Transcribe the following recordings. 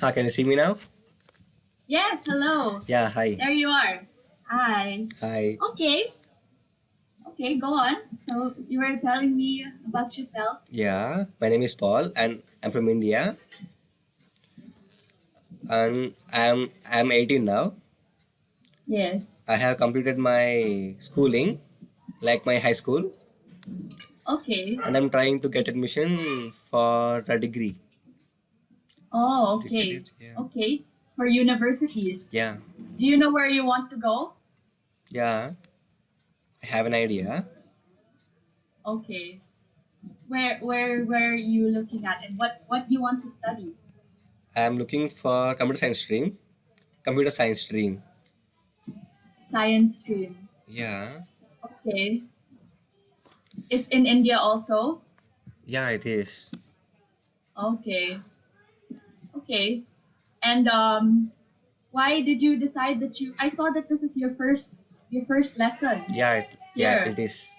Can you see me now? Yes, hello. Yeah, hi. There you are. Hi. Hi. Okay, okay, go on. So you were telling me about yourself. Yeah, my name is Paul and I'm from India and I'm 18 now. Yes. I have completed my schooling, like my high school, Okay. and I'm trying to get admission for a degree. Oh, Did you get okay. it? Yeah. Okay. For universities. Yeah. Do you know where you want to go? Yeah, I have an idea. Okay. Where are you looking at and what do you want to study? I'm looking for computer science stream. Computer science stream. Science stream. Yeah. Okay. It's in India also. Yeah, it is. Okay. Okay. And why did you decide that you I saw that this is your first lesson Yeah, here. it is.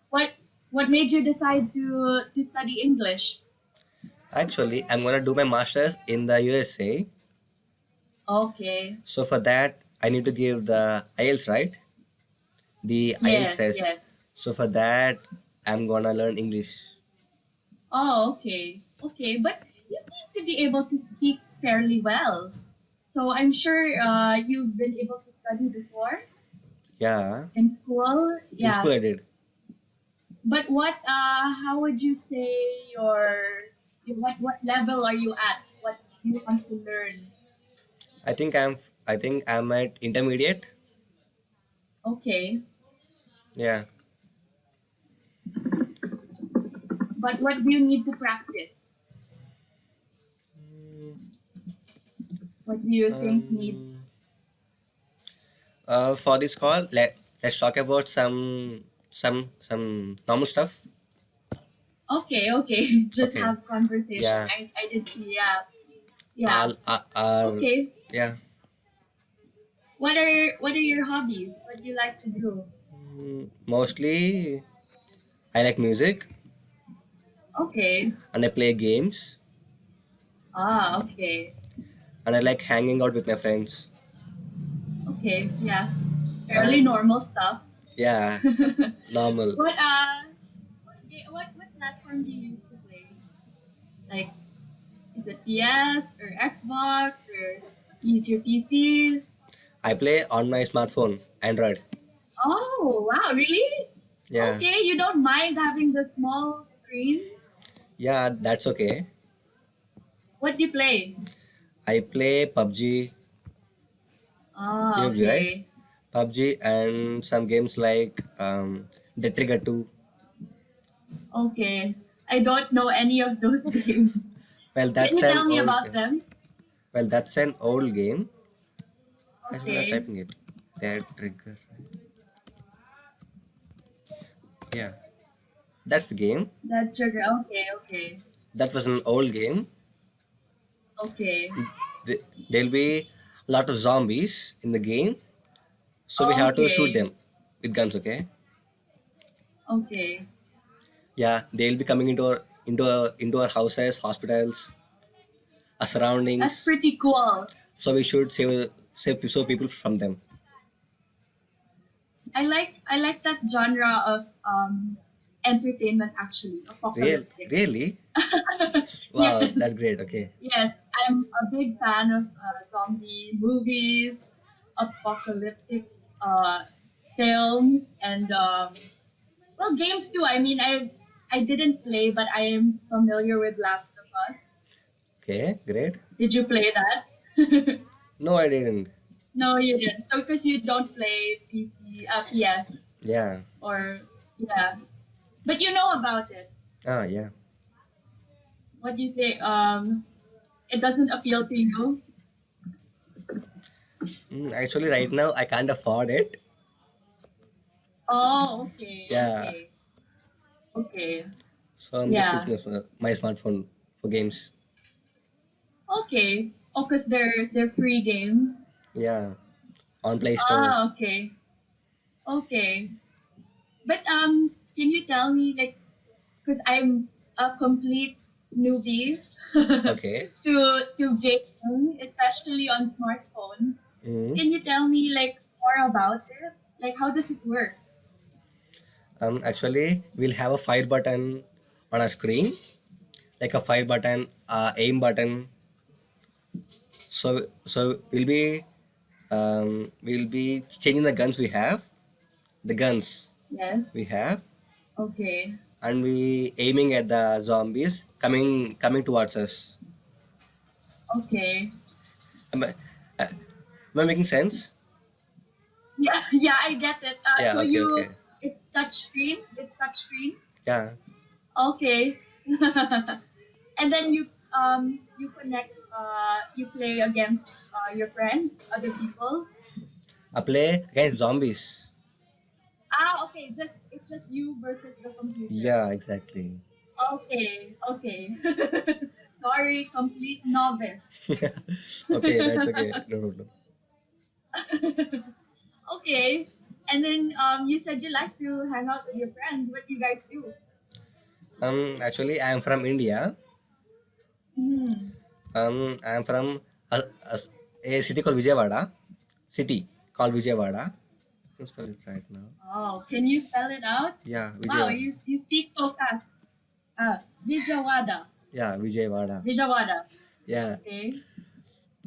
What what made you decide to study English? Actually, I'm gonna do my masters in the USA. Okay. So for that, I need to give the IELTS, right? The IELTS Yes, test. yes. So for that, I'm gonna learn English. Oh, okay. Okay, but you seem to be able to speak fairly well. So I'm sure you've been able to study before Yeah, in school. in Yeah. school I did. But how would you say what level are you at? What do you want to learn? I think I'm at intermediate. Okay. Yeah. But what do you need to practice? What do you think needs? Um. For this call, let's talk about some normal stuff. Okay, okay. Just Okay. have conversation. Yeah. I did see. Yeah, yeah. Our Okay. yeah. What are your hobbies? What do you like to do? Mostly I like music Okay. and I play games Ah, okay. and I like hanging out with my friends. Okay. Yeah. Fairly And normal stuff. yeah, normal. What platform do you use to play? Like, is it PS or Xbox or use your PCs? I play on my smartphone, Android. Oh, wow, really? Yeah, Okay, you don't mind having the small screen? yeah, that's okay. What do you play? I play PUBG, you Ah, know PUBG, right? okay. PUBG and some games like The Trigger 2. Okay. I don't know any of those games. Well, Can that's you an tell me old about game. them? Well, that's an old game. Actually, not Okay. typing it. That Trigger. Yeah, that's the game. That trigger. Okay, okay. That was an old game. Okay. Th- There'll be a lot of zombies in the game, so we have to shoot Okay. them with guns. Okay. Okay. Yeah, they'll be coming into our houses, hospitals, our That's surroundings. pretty cool. So we should save people from them. I like that genre of entertainment actually, apocalyptic. Really? Wow, Yes. that's great. Okay. Yes, I'm a big fan of zombie movies, apocalyptic uh, films, and well, games too. I mean, I didn't play, but I am familiar with Last of Us. Okay, great. Did you play that? No, I didn't. No, you didn't. So, because you don't play PS, Yeah. or yeah, but you know about it. Yeah. What do you say? It doesn't appeal to you. Actually, right now I can't afford it. Oh, okay, Yeah. okay, okay. So I'm just Yeah. using my smartphone for games. Okay. Oh, because they're free games. Yeah. On Play Store. Ah, okay. Okay. But can you tell me, like, because I'm a complete newbies Okay. to gaming, especially on smartphones. Mm. Can you tell me like more about it? Like how does it work? Actually, we'll have a fire button on a screen, like a fire button, aim button. So we'll be changing the guns we have, the guns Yes. we have, Okay. and we aiming at the zombies coming towards us. Okay. Am I making sense? Yeah, yeah, I get it. Yeah. So Okay. you, Okay. it's touch screen. It's touch screen. Yeah. Okay. And then you connect. You play against your friends, other people. I play against zombies. Ah, okay. It's just you versus the computer. Yeah. Exactly. Okay. Okay. Sorry, complete novice. Okay. That's okay. No problem. Okay. And then you said you like to hang out with your friends. What do you guys do? Actually, I am from India. Hmm. I'm from a, a, a city called Vijayawada. City called Vijayawada. Can spell it right now. Oh, can you spell it out? Yeah, Wow, Vijayawada. you speak so fast. Vijawada. Yeah, Vijayawada. Vijawada. Yeah. Okay.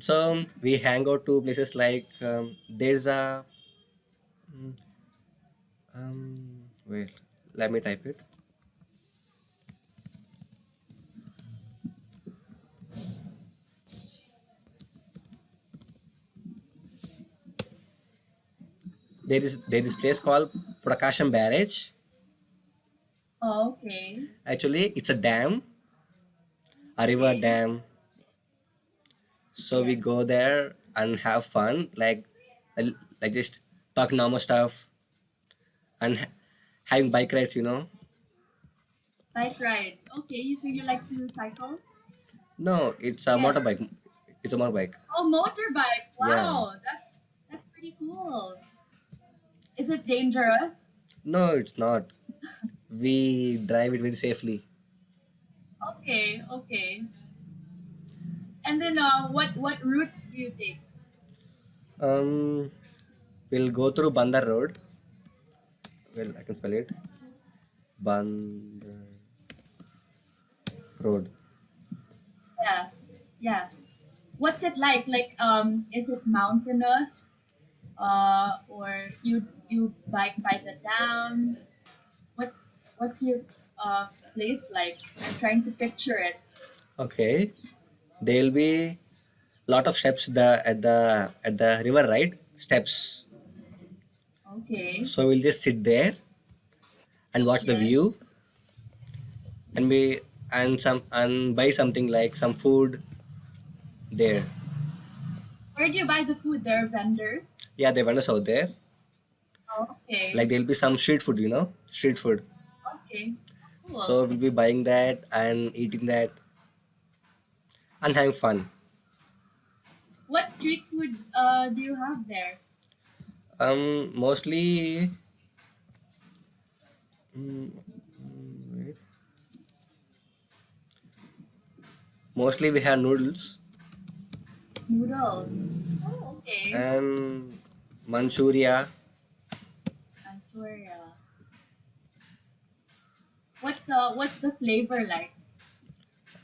So we hang out to places like there's a mm, wait, let me type it. There is place called Prakasham Barrage. Oh, okay. Actually, it's a dam, a river Okay. dam. So we Yes. go there and have fun, like just talk normal stuff and having bike rides. Bike rides. Okay, so you like to cycle? No, it's a Yes. motorbike. It's a motorbike. Oh, motorbike. Yeah. Wow, that's pretty cool. Is it dangerous? No, it's not. We drive it very safely. Okay, okay. And then what routes do you take? Um, we'll go through Bandar Road. Well, I can spell it. Bandar Road. Yeah, yeah. What's it like? Like, is it mountainous? Or you bike it down? What's what's your place like? I'm trying to picture it. Okay. There'll be lot of steps at the river, right? Steps. Okay. So we'll just sit there and watch the Yes. view and we and buy something like some food there. Where do you buy the food? There are vendors. Yeah, they vendors out there. Okay. Like there'll be some street food, street food. Okay. Cool. So we'll be buying that and eating that and having fun. What street food do you have there? Mostly, wait. Mostly we have noodles Noodles. Oh, okay. and Manchuria. Manchuria. What's the flavor like?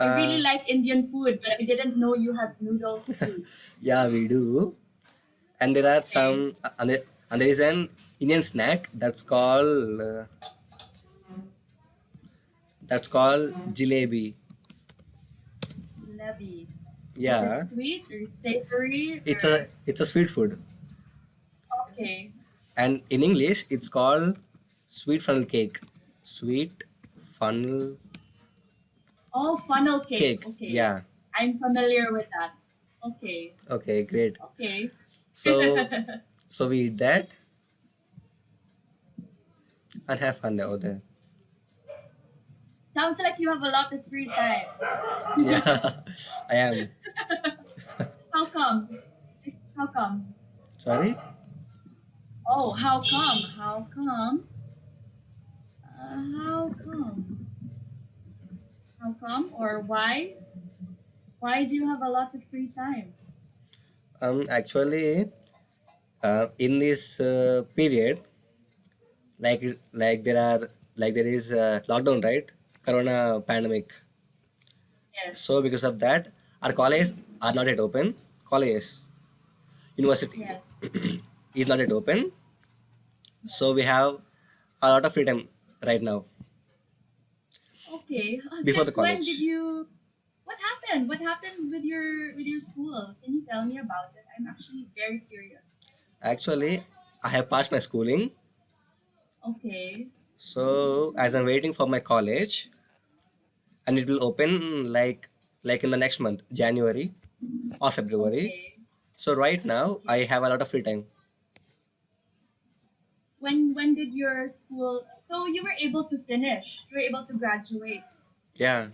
I really Uh, like Indian food, but I didn't know you have noodles too. yeah, we do. And there are Okay. some, and there is an Indian snack that's called jalebi. Jalebi. Is it Yeah, sweet or savory it's a or it's a sweet food, okay? and in English it's called sweet funnel cake. Sweet funnel Oh, funnel cake. cake. Okay, Yeah. I'm familiar with that. Okay, Okay, great. okay. So so we eat that and have fun over there. Sounds like you have a lot of free time. Yeah, I am. How come? How come? Sorry. Oh, how come? How come? How come? How come or why? Why do you have a lot of free time? Actually, in this period, like like there are there is lockdown, right? Corona pandemic. Yes, So because of that, our colleges are not yet open. Colleges, university yes. is not yet open. So we have a lot of free time right now Okay. before the Since when did college. you? What happened? What happened with your school? Can you tell me about it? I'm actually very curious. Actually, I have passed my schooling. Okay. So as I'm waiting for my college, and it will open like in the next month, January or February. Okay. So right now Okay. I have a lot of free time. When did your school? So you were able to finish. You were able to graduate Yeah,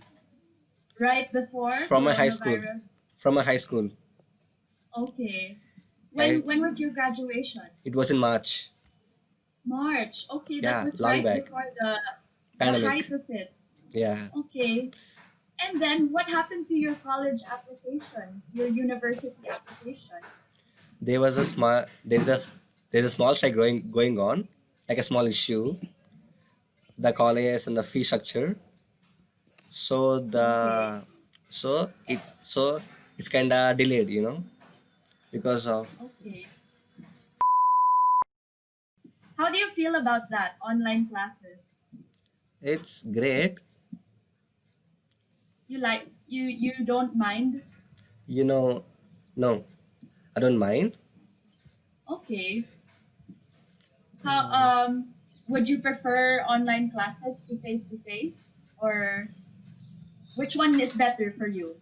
right before from my high school. coronavirus. From my high school. Okay. I When was your graduation? It was in March. March. Okay, that Yeah, was long right back. before the height Pandemic. of it. Yeah. Okay. And then what happened to your college application, your university application? There was a small there's a small strike going on, like a small issue, the college and the fee structure. So Okay. it's kinda delayed, because of Okay. How do you feel about that online classes? it's great. You don't mind? You know, no, I don't mind. Okay. How would you prefer online classes to face or which one is better for you?